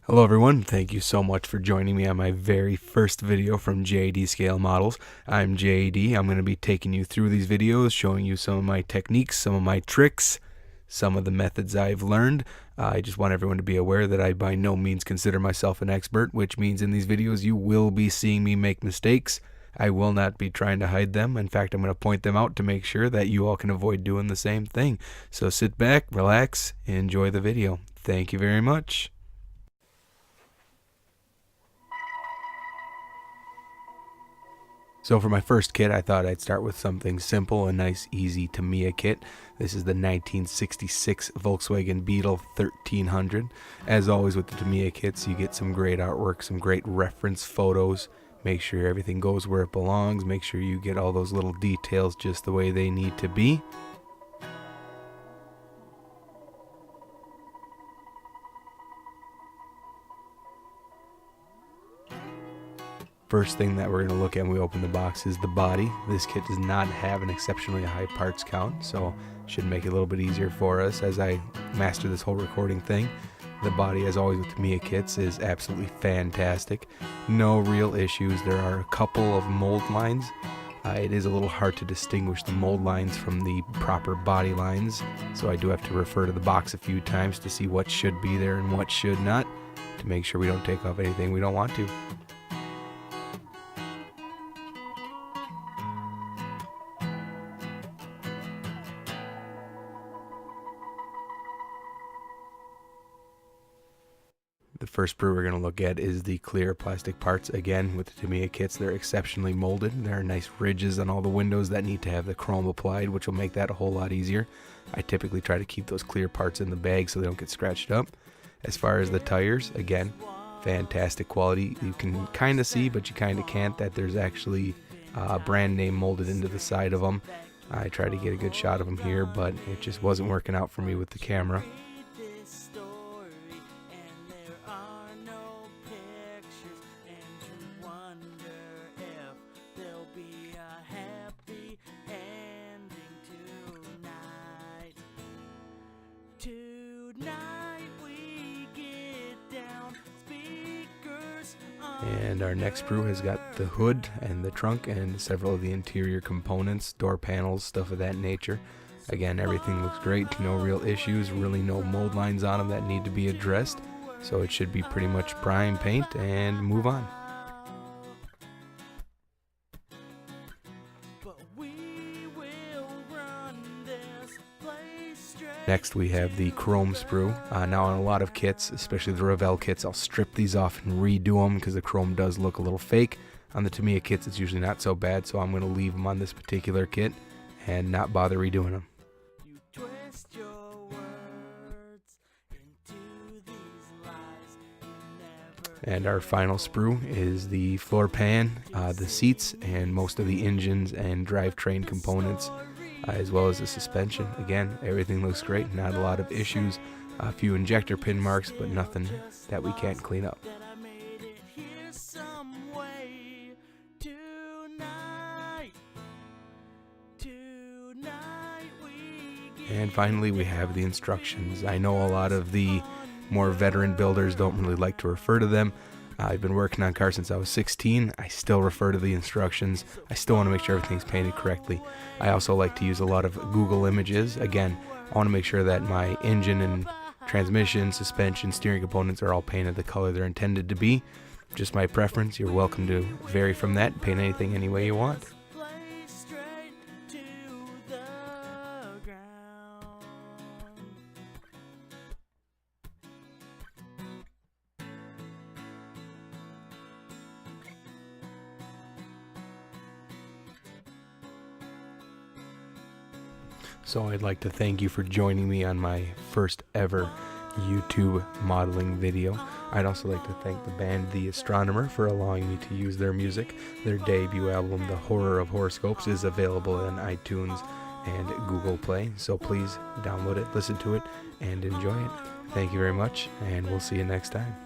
Hello everyone, thank you so much for joining me on my very first video from JD Scale Models. I'm JD. I'm going to be taking you through these videos, showing you some of my techniques, some of my tricks, some of the methods I've learned. I just want everyone to be aware that I by no means consider myself an expert, which means in these videos you will be seeing me make mistakes. I will not be trying to hide them. In fact, I'm going to point them out to make sure that you all can avoid doing the same thing. So sit back, relax, enjoy the video. Thank you very much. So for my first kit, I thought I'd start with something simple, a nice, easy Tamiya kit. This is the 1966 Volkswagen Beetle 1300. As always with the Tamiya kits, you get some great artwork, some great reference photos. Make sure everything goes where it belongs. Make sure you get all those little details just the way they need to be. First thing that we're going to look at when we open the box is the body. This kit does not have an exceptionally high parts count, so should make it a little bit easier for us as I master this whole recording thing. The body, as always with Tamiya kits, is absolutely fantastic. No real issues. There are a couple of mold lines. It is a little hard to distinguish the mold lines from the proper body lines, so I do have to refer to the box a few times to see what should be there and what should not, to make sure we don't take off anything we don't want to. The first sprue we're going to look at is the clear plastic parts. Again, with the Tamiya kits, they're exceptionally molded. There are nice ridges on all the windows that need to have the chrome applied, which will make that a whole lot easier. I typically try to keep those clear parts in the bag so they don't get scratched up. As far as the tires, again, fantastic quality. You can kind of see, but you kind of can't, that there's actually a brand name molded into the side of them. I tried to get a good shot of them here, but it just wasn't working out for me with the camera. And our next sprue has got the hood and the trunk and several of the interior components, door panels, stuff of that nature. Again, everything looks great, no real issues, really no mold lines on them that need to be addressed. So it should be pretty much prime paint and move on. Next we have the chrome sprue. Now on a lot of kits, especially the Revell kits, I'll strip these off and redo them because the chrome does look a little fake. On the Tamiya kits it's usually not so bad, so I'm going to leave them on this particular kit and not bother redoing them. And our final sprue is the floor pan, the seats, and most of the engines and drivetrain components, as well as the suspension. Again, everything looks great, not a lot of issues, a few injector pin marks, but nothing that we can't clean up. And finally we have the instructions. I know a lot of the more veteran builders don't really like to refer to them. I've been working on cars since I was 16. I still refer to the instructions. I still want to make sure everything's painted correctly. I also like to use a lot of Google images. Again, I want to make sure that my engine and transmission, suspension, steering components are all painted the color they're intended to be. Just my preference. You're welcome to vary from that, paint anything any way you want. So I'd like to thank you for joining me on my first ever YouTube modeling video. I'd also like to thank the band The Astronomer for allowing me to use their music. Their debut album, The Horror of Horoscopes, is available on iTunes and Google Play, so please download it, listen to it, and enjoy it. Thank you very much, and we'll see you next time.